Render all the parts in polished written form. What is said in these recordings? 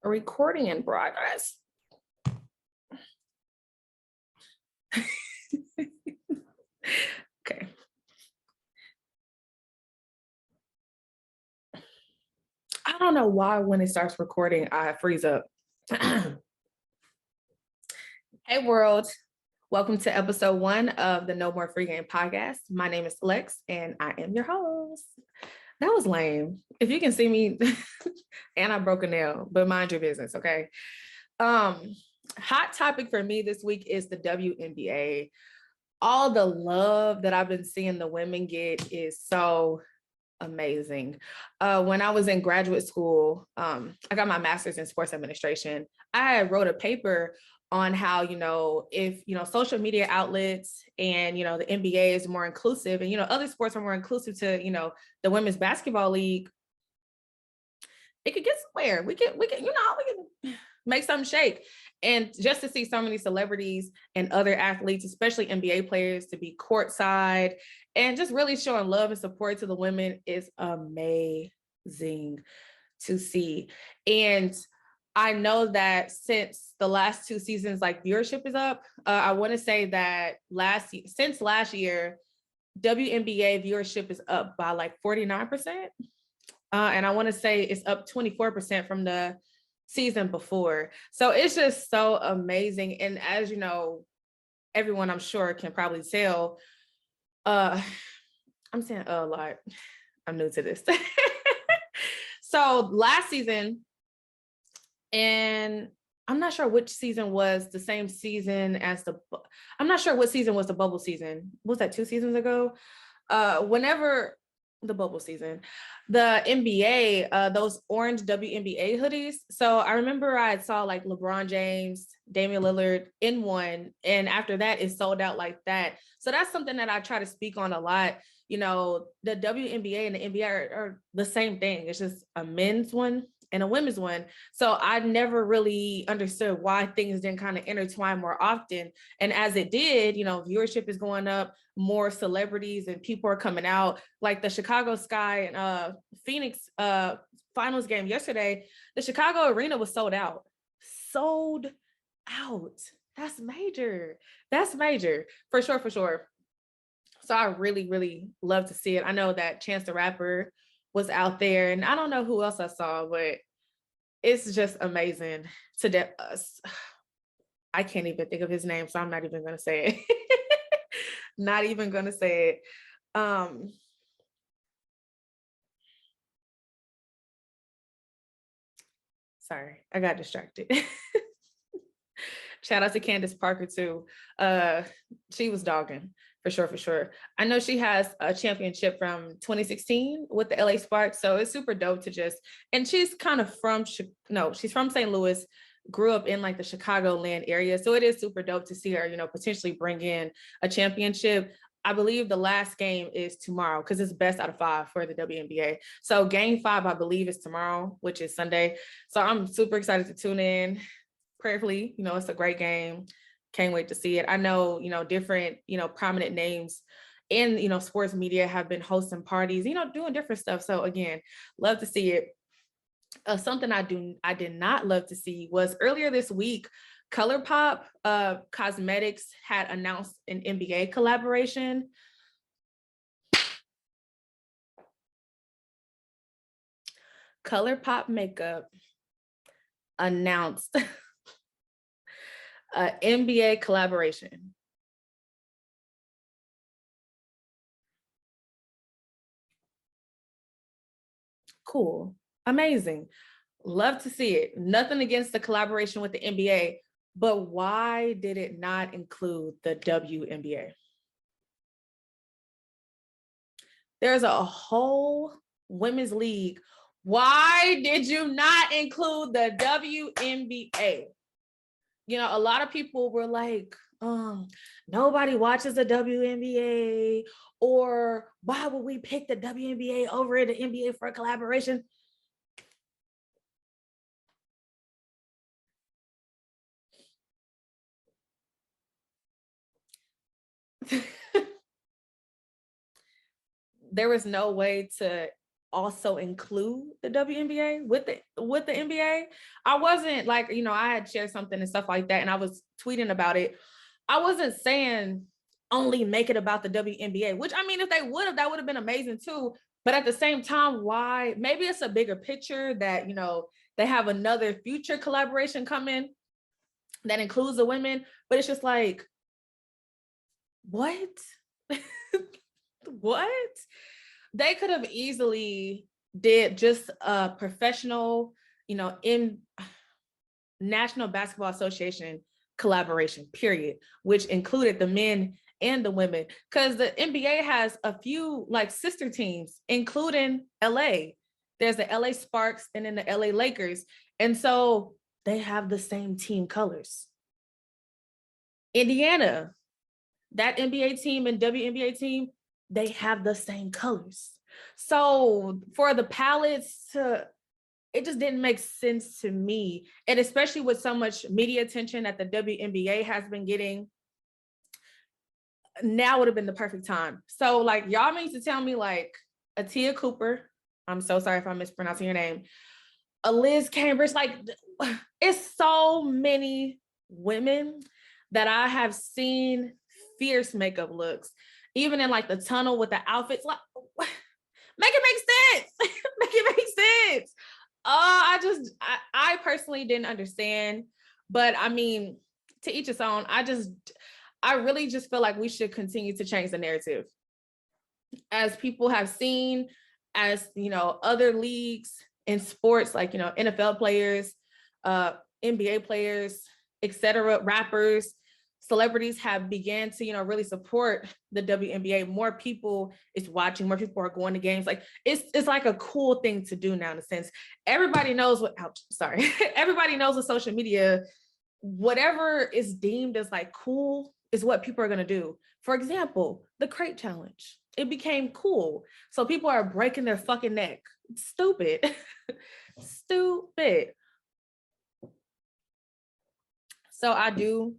Recording in progress. Okay. I don't know why when it starts recording, I freeze up. Hey world, welcome to episode 1 of the No More Free Game podcast. My name is Lex and I am your host. That was lame. If you can see me, and I broke a nail, but mind your business, okay? Hot topic for me this week is the WNBA. All the love that I've been seeing the women get is so amazing. When I was in graduate school, I got my master's in sports administration. I wrote a paper on how, if, social media outlets and, the NBA is more inclusive and, other sports are more inclusive to, the women's basketball league, it could get somewhere. We can make something shake. And just to see so many celebrities and other athletes, especially NBA players, to be courtside and just really showing love and support to the women is amazing to see. And I know that since the last 2 seasons, viewership is up. I want to say that since last year, WNBA viewership is up by 49%. And I want to say it's up 24% from the season before. So it's just so amazing. And as you know, everyone I'm sure can probably tell, I'm saying a lot. I'm new to this. So last season, and I'm not sure which season was the same season as I'm not sure what season was the bubble season. Was that 2 seasons ago? Whenever the bubble season, the NBA, those orange WNBA hoodies. So I remember I saw LeBron James, Damian Lillard in one, and after that it sold out like that. So that's something that I try to speak on a lot. The WNBA and the NBA are the same thing. It's just a men's one and a women's one. So I never really understood why things didn't kind of intertwine more often. And as it did, viewership is going up, more celebrities and people are coming out. Like the Chicago Sky and Phoenix finals game yesterday, the Chicago arena was sold out. Sold out. That's major. That's major. For sure. So I really, really love to see it. I know that Chance the Rapper was out there, and I don't know who else I saw, but it's just amazing to I can't even think of his name, so I'm not even going to say it. Not even going to say it. Sorry, I got distracted. Shout out to Candace Parker too. She was dogging for sure. I know she has a championship from 2016 with the LA Sparks, so it's super dope to and she's kind of she's from St. Louis, grew up in the Chicagoland area. So it is super dope to see her, potentially bring in a championship. I believe the last game is tomorrow because it's best out of 5 for the WNBA. So game 5, I believe, is tomorrow, which is Sunday. So I'm super excited to tune in. Prayerfully, it's a great game. Can't wait to see it. I know, different, prominent names in, sports media have been hosting parties, doing different stuff. So again, love to see it. Something I did not love to see was earlier this week, Colourpop Cosmetics had announced an NBA collaboration. Colourpop Makeup announced NBA collaboration. Cool. Amazing. Love to see it. Nothing against the collaboration with the NBA, but why did it not include the WNBA? There's a whole women's league. Why did you not include the WNBA? A lot of people were like, nobody watches the WNBA, or why would we pick the WNBA over the NBA for a collaboration? There was no way to also include the WNBA with the NBA. I wasn't like, I had shared something and stuff like that, and I was tweeting about it. I wasn't saying only make it about the WNBA, which I mean, if they would have, that would have been amazing too. But at the same time, why? Maybe it's a bigger picture that, they have another future collaboration coming that includes the women, but it's just like, what? What? They could have easily did just a professional, in National Basketball Association collaboration, period, which included the men and the women, because the NBA has a few like sister teams, including LA. There's the LA Sparks and then the LA Lakers. And so they have the same team colors. Indiana, that NBA team and WNBA team, they have the same colors. So for the palettes it just didn't make sense to me. And especially with so much media attention that the WNBA has been getting, now would have been the perfect time. So like, y'all mean to tell me like Atia Cooper, I'm so sorry if I'm mispronouncing your name, a Liz Cambridge, like it's so many women that I have seen fierce makeup looks, even in like the tunnel with the outfits, like make it make sense. Make it make sense. I personally didn't understand, but I mean, to each its own. I really just feel like we should continue to change the narrative. As people have seen, as other leagues in sports, like NFL players, NBA players, etc., rappers, celebrities have began to really support the WNBA. More people is watching, more people are going to games. Like it's like a cool thing to do now, in a sense. Everybody knows what everybody knows with social media, whatever is deemed as like cool is what people are going to do. For example, the crate challenge, it became cool, so people are breaking their fucking neck. Stupid. Stupid. So I do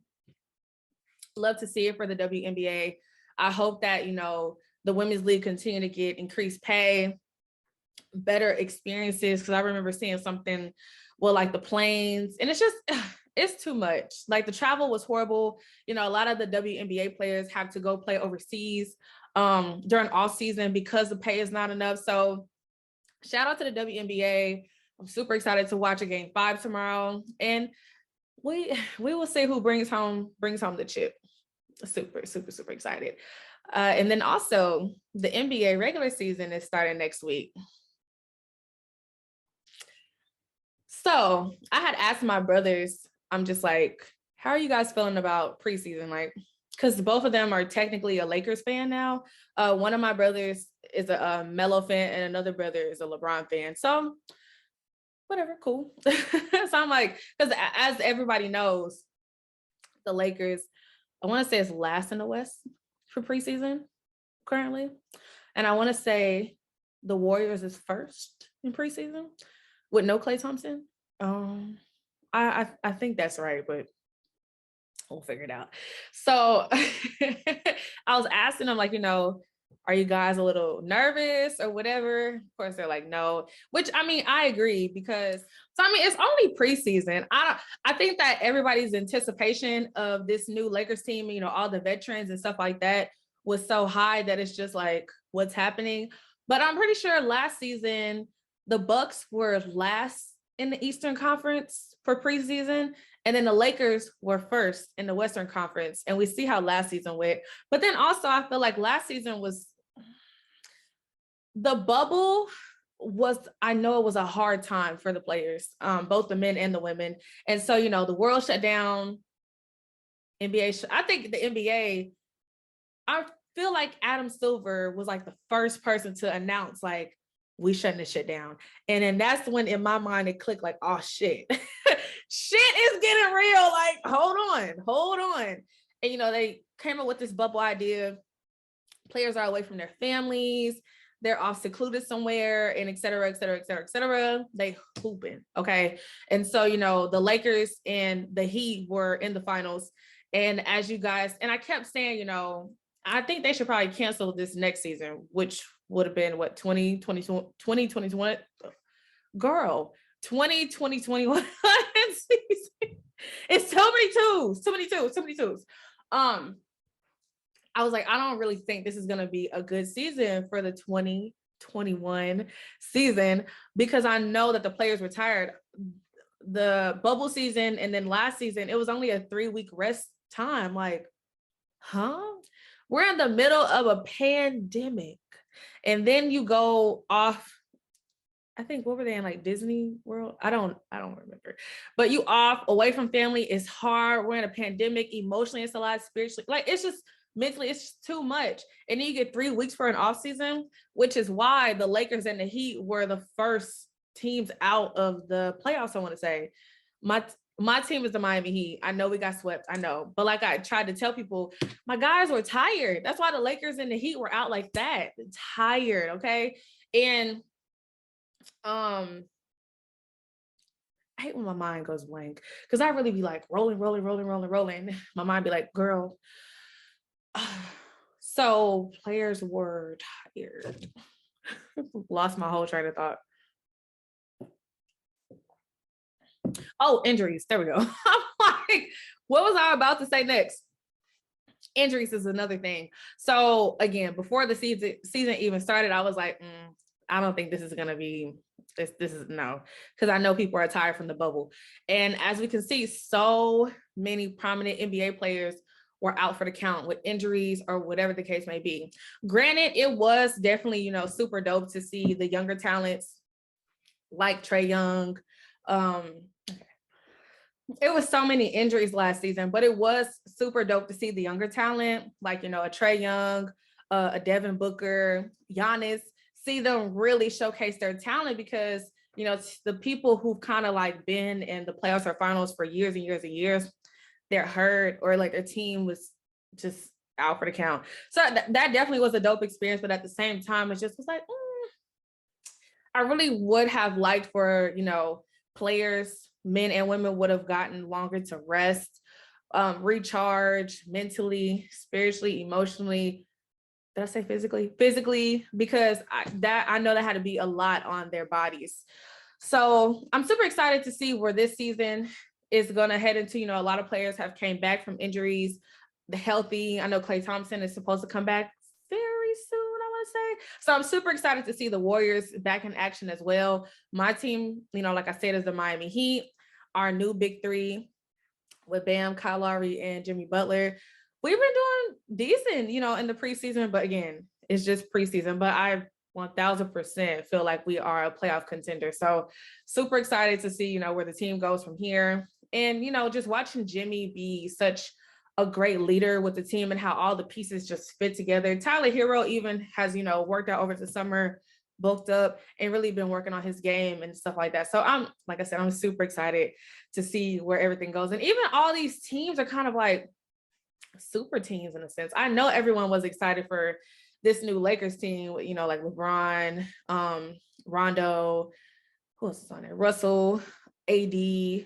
love to see it for the WNBA. I hope that, the women's league continue to get increased pay, better experiences. Cause I remember seeing something with like the planes, and it's too much. Like the travel was horrible. A lot of the WNBA players have to go play overseas during off season because the pay is not enough. So shout out to the WNBA. I'm super excited to watch a game 5 tomorrow. And we will see who brings home the chip. Super, super, super excited. And then also the NBA regular season is starting next week. So I had asked my brothers, I'm just like, how are you guys feeling about preseason? Like, because both of them are technically a Lakers fan now. One of my brothers is a Melo fan and another brother is a LeBron fan. So whatever, cool. So I'm like, because as everybody knows, the Lakers, I want to say, is last in the West for preseason currently. And I want to say the Warriors is first in preseason with no Klay Thompson. I think that's right, but we'll figure it out. So I was asking them, like, are you guys a little nervous or whatever? Of course, they're like, no, which I mean, I agree, because it's only preseason. I think that everybody's anticipation of this new Lakers team, all the veterans and stuff like that, was so high that it's just like, what's happening? But I'm pretty sure last season, the Bucks were last in the Eastern Conference for preseason, and then the Lakers were first in the Western Conference. And we see how last season went. But then also, I feel like last season was, the bubble was, I know it was a hard time for the players, both the men and the women. And so, the world shut down. I think the NBA, I feel like Adam Silver was like the first person to announce, like, we shutting this shit down. And then that's when in my mind it clicked, like, oh shit, shit is getting real. Like, hold on. And they came up with this bubble idea. Players are away from their families, they're off secluded somewhere, and et cetera, et cetera, et cetera, et cetera. They hooping. Okay. And so, the Lakers and the Heat were in the finals. And as you guys, and I kept saying, I think they should probably cancel this next season, which would have been what, 2021, girl, 2021 season. It's so many twos. I was like, I don't really think this is going to be a good season for the 2021 season, because I know that the players were tired. The bubble season and then last season, it was only a 3-week rest time. Like, huh? We're in the middle of a pandemic. And then you go off, I think, what were they in, like Disney World? I don't remember. But you off away from family is hard. We're in a pandemic. Emotionally, it's a lot. Spiritually, like, it's just mentally, it's just too much. And then you get 3 weeks for an off season, which is why the Lakers and the Heat were the first teams out of the playoffs. I want to say, my team is the Miami Heat. I know we got swept. I know, but like I tried to tell people, my guys were tired. That's why the Lakers and the Heat were out like that, tired. Okay, and I hate when my mind goes blank, because I really be like rolling. My mind be like, girl. So players were tired. Lost my whole train of thought. Oh, injuries. There we go. I'm like, what was I about to say next? Injuries is another thing. So again, before the season even started, I was like, I don't think this is going to be, this is no, because I know people are tired from the bubble. And as we can see, so many prominent NBA players were out for the count with injuries or whatever the case may be. Granted, it was definitely, you know, super dope to see the younger talents like Trae Young. It was so many injuries last season, but it was super dope to see the younger talent, like, you know, a Trae Young, a Devin Booker, Giannis, see them really showcase their talent, because, you know, the people who've kind of like been in the playoffs or finals for years and years and years, they're hurt, or like their team was just out for the count. So that definitely was a dope experience, but at the same time, it just was like, I really would have liked for, you know, players, men and women, would have gotten longer to rest, recharge mentally, spiritually, emotionally. Did I say physically? Physically, because I know that had to be a lot on their bodies. So I'm super excited to see where this season is going to head into. You know, a lot of players have came back from injuries, the healthy. I know Klay Thompson is supposed to come back very soon, I want to say. So I'm super excited to see the Warriors back in action as well. My team, you know, like I said, is the Miami Heat. Our new big three with Bam, Kyle Lowry, and Jimmy Butler. We've been doing decent, you know, in the preseason, but again, it's just preseason. But I 1000% feel like we are a playoff contender. So super excited to see, you know, where the team goes from here. And, you know, just watching Jimmy be such a great leader with the team and how all the pieces just fit together. Tyler Hero even has, you know, worked out over the summer, bulked up, and really been working on his game and stuff like that. So I'm, like I said, I'm super excited to see where everything goes. And even all these teams are kind of like super teams in a sense. I know everyone was excited for this new Lakers team, you know, like LeBron, Rondo, who else is on there? Russell, AD,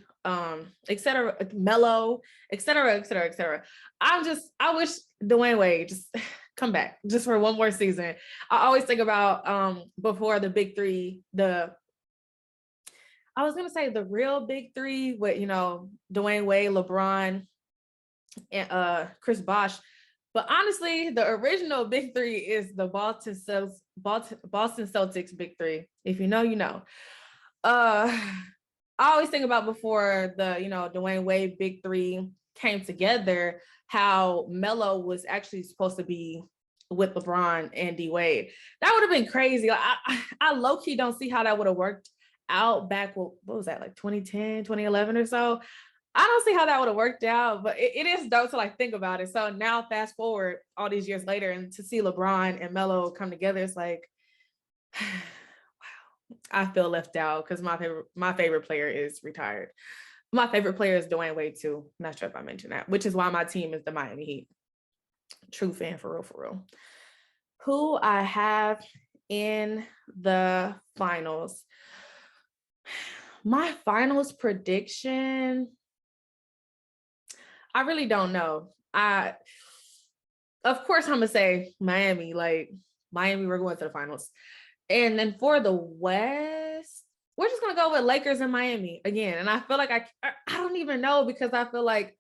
et cetera, Melo, et cetera, et cetera, et cetera. I wish Dwyane Wade just come back just for one more season. I always think about before the big three, I was gonna say the real big three with, you know, Dwyane Wade, LeBron, and Chris Bosh. But honestly, the original big three is the Boston Celtics big three. If you know, you know. I always think about before the, you know, Dwyane Wade big three came together, how Melo was actually supposed to be with LeBron and D Wade. That would have been crazy. I low-key don't see how that would have worked out back, what was that, like 2010, 2011 or so. I don't see how that would have worked out, but it is dope to like think about it. So now fast forward all these years later, and to see LeBron and Melo come together, it's like, wow, I feel left out, because my favorite player is retired. My favorite player is Dwyane Wade too. I'm not sure if I mentioned that, which is why my team is the Miami Heat. True fan, for real, for real. Who I have in the finals. My finals prediction, I really don't know. of course, I'm gonna say Miami. Like Miami, we're going to the finals. And then for the West, we're just gonna go with Lakers and Miami again. And I feel like I don't even know, because I feel like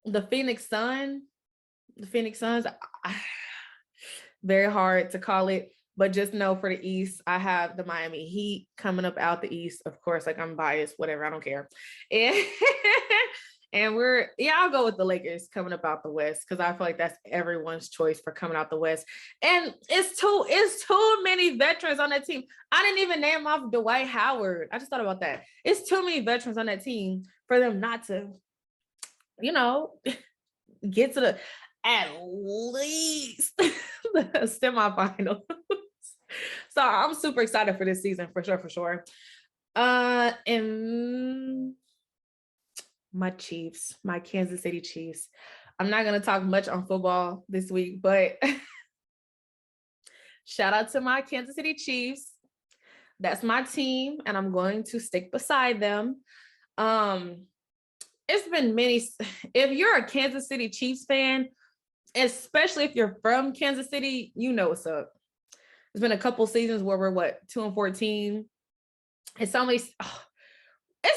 the Phoenix Suns, very hard to call it, but just know for the East, I have the Miami Heat coming up out the East. Of course, like I'm biased, whatever, I don't care. And and I'll go with the Lakers coming up out the West, because I feel like that's everyone's choice for coming out the West. And it's too many veterans on that team. I didn't even name off Dwight Howard. I just thought about that. It's too many veterans on that team for them not to, you know, get to the at least the semifinals. So I'm super excited for this season, for sure. And my Chiefs, my Kansas City Chiefs. I'm not gonna talk much on football this week, but shout out to my Kansas City Chiefs. That's my team, and I'm going to stick beside them. It's been many. If you're a Kansas City Chiefs fan, especially if you're from Kansas City, you know what's up. There's been a couple seasons where we're 2-14. It's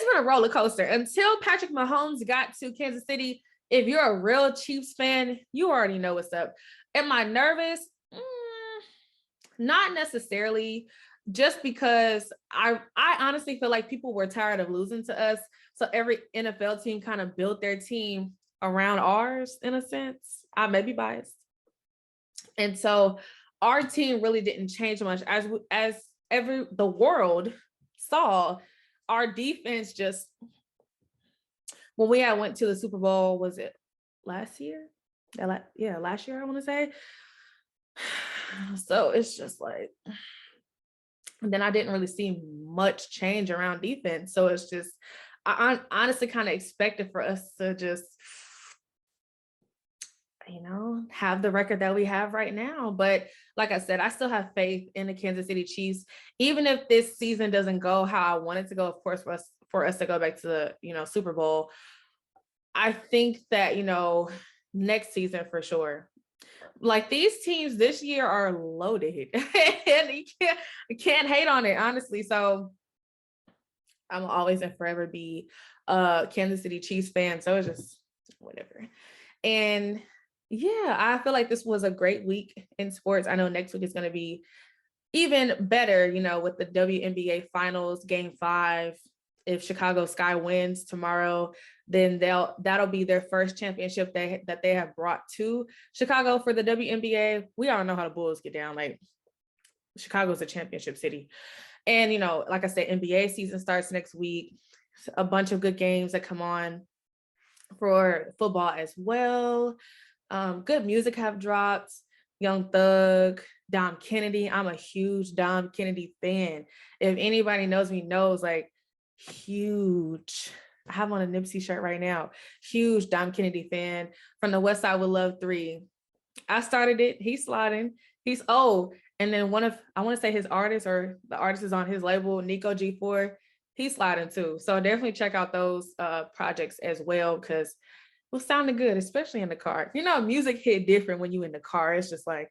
been a roller coaster until Patrick Mahomes got to Kansas City. If you're a real Chiefs fan, you already know what's up. Am I nervous? Not necessarily, just because I honestly feel like people were tired of losing to us. So every NFL team kind of built their team around ours, in a sense. I may be biased. And so our team really didn't change much. As the world saw, our defense just, when we went to the Super Bowl, was it last year? Yeah, last year, I want to say. So it's just like, and then I didn't really see much change around defense. So it's just, I honestly kind of expected for us to just, have the record that we have right now. But like I said, I still have faith in the Kansas City Chiefs. Even if this season doesn't go how I want it to go, of course, for us to go back to the, Super Bowl, I think that, next season for sure. Like these teams this year are loaded and you can't hate on it, honestly. So I'm always and forever be a Kansas City Chiefs fan. So it's just whatever. And yeah, I feel like this was a great week in sports. I know next week is going to be even better, with the WNBA finals, game 5. If Chicago Sky wins tomorrow, then that'll be their first championship that they have brought to Chicago for the WNBA. We all know how the Bulls get down. Like Chicago's a championship city. And, like I said, NBA season starts next week. A bunch of good games that come on for football as well. Good music have dropped. Young Thug, Dom Kennedy. I'm a huge Dom Kennedy fan. If anybody knows me, knows, like, huge. I have on a Nipsey shirt right now. Huge Dom Kennedy fan from the West Side with Love 3. I started it. He's sliding. He's old. And then I want to say his artist, or the artist is on his label, Nico G4. He's sliding too. So definitely check out those projects as well, because it was sounding good, especially in the car. Music hit different when you in the car. It's just like,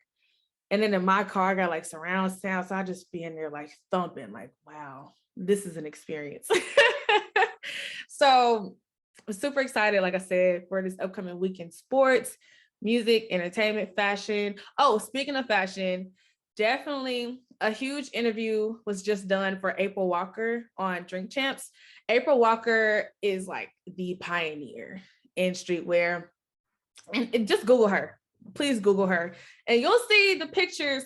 and then in my car, I got like surround sound. So I just be in there like thumping, like, wow, this is an experience. So I'm super excited, like I said, for this upcoming week in sports, music, entertainment, fashion. Oh, speaking of fashion, definitely a huge interview was just done for April Walker on Drink Champs. April Walker is like the pioneer in streetwear. And just Google her. Please Google her. And you'll see the pictures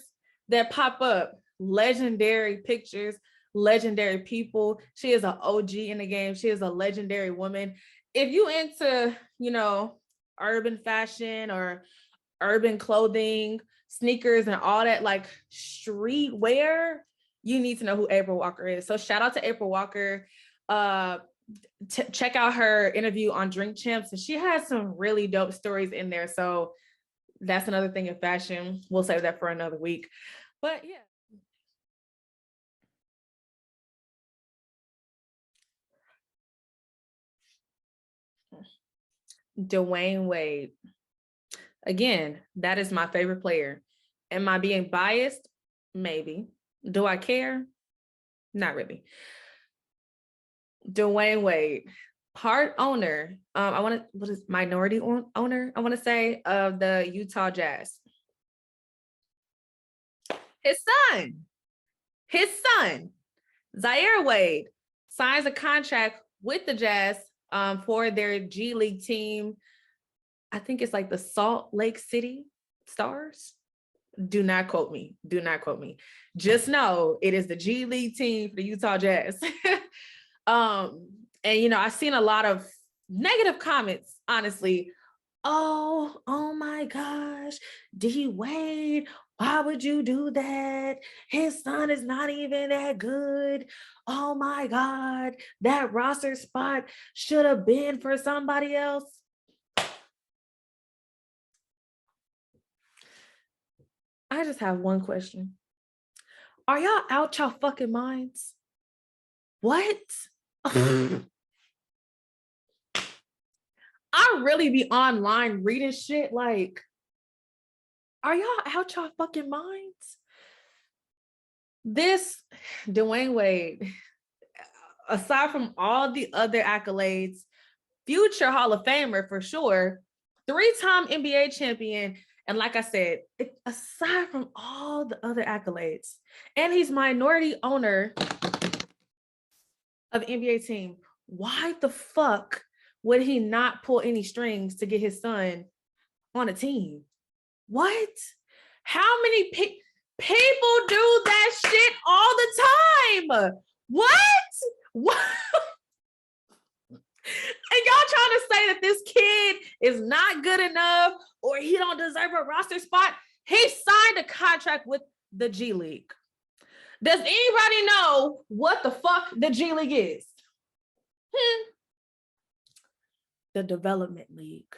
that pop up. Legendary pictures, legendary people. She is an OG in the game. She is a legendary woman. If you into, urban fashion or urban clothing, sneakers, and all that, like streetwear, you need to know who April Walker is. So shout out to April Walker. Check out her interview on Drink Champs, and she has some really dope stories in there. So that's another thing in fashion. We'll save that for another week. But yeah. Dwyane Wade. Again, that is my favorite player. Am I being biased? Maybe. Do I care? Not really. Dwyane Wade, part owner, minority owner, I want to say, of the Utah Jazz. His son, Zaire Wade, signs a contract with the Jazz for their G League team. I think it's like the Salt Lake City Stars. Do not quote me. Do not quote me. Just know it is the G League team for the Utah Jazz. And you know, I've seen a lot of negative comments, honestly. Oh my gosh, D Wade, why would you do that? His son is not even that good. Oh my God, that roster spot should have been for somebody else. I just have one question. Are y'all out y'all fucking minds? What? I really be online reading shit like, are y'all out y'all fucking minds? This Dwyane Wade, aside from all the other accolades, future Hall of Famer for sure, 3-time NBA champion, and like I said, aside from all the other accolades, and he's minority owner of NBA team, why the fuck would he not pull any strings to get his son on a team? What? How many people do that shit all the time? What? And y'all trying to say that this kid is not good enough or he don't deserve a roster spot? He signed a contract with the G League. Does anybody know what the fuck the G League is? The Development League.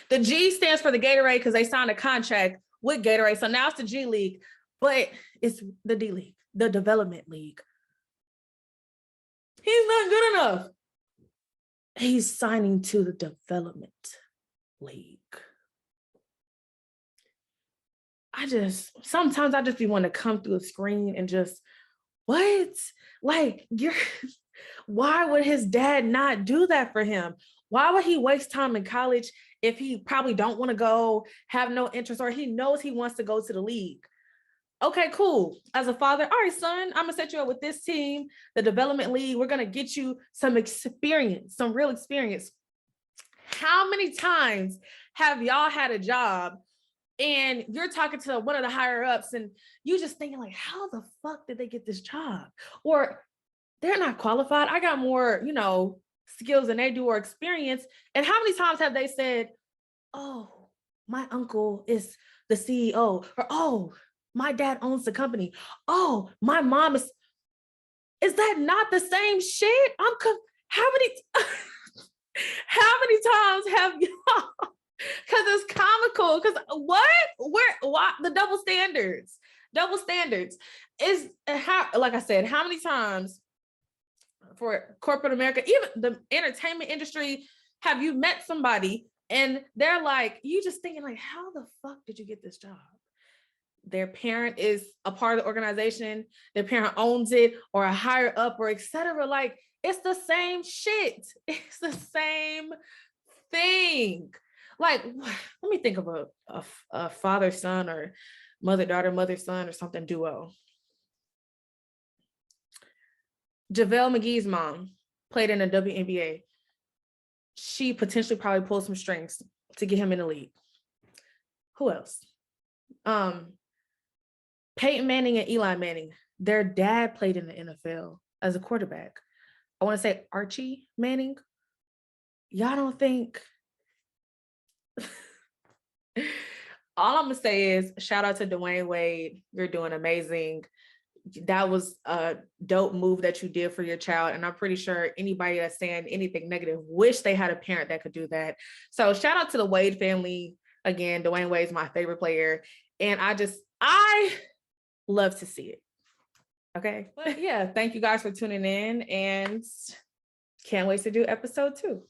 The G stands for the Gatorade because they signed a contract with Gatorade. So now it's the G League, but it's the D League, the Development League. He's not good enough. He's signing to the Development League. Sometimes I just be wanting to come through a screen and just, what? Like, why would his dad not do that for him? Why would he waste time in college if he probably don't want to go, have no interest, or he knows he wants to go to the league? Okay, cool. As a father, all right, son, I'm gonna set you up with this team, the Development League. We're gonna get you some experience, some real experience. How many times have y'all had a job and you're talking to one of the higher ups and you just thinking like, how the fuck did they get this job? Or they're not qualified. I got more, skills than they do or experience. And how many times have they said, oh, my uncle is the CEO, or oh, my dad owns the company. Oh, my mom is that not the same shit? How many times have y'all? Because it's comical. Because why the double standards is how, like I said, how many times for corporate America, even the entertainment industry, have you met somebody and they're like, you just thinking like, how the fuck did you get this job? Their parent is a part of the organization, their parent owns it, or a higher up, or etc. Like, it's the same shit. It's the same thing. Like, let me think of a father-son or mother-daughter, mother-son or something duo. JaVale McGee's mom played in the WNBA. She potentially probably pulled some strings to get him in the league. Who else? Peyton Manning and Eli Manning, their dad played in the NFL as a quarterback. I want to say Archie Manning. Y'all don't think... All I'm going to say is shout out to Dwyane Wade. You're doing amazing. That was a dope move that you did for your child. And I'm pretty sure anybody that's saying anything negative wish they had a parent that could do that. So shout out to the Wade family. Again, Dwyane Wade's my favorite player. And I love to see it. Okay. But yeah, thank you guys for tuning in and can't wait to do episode 2.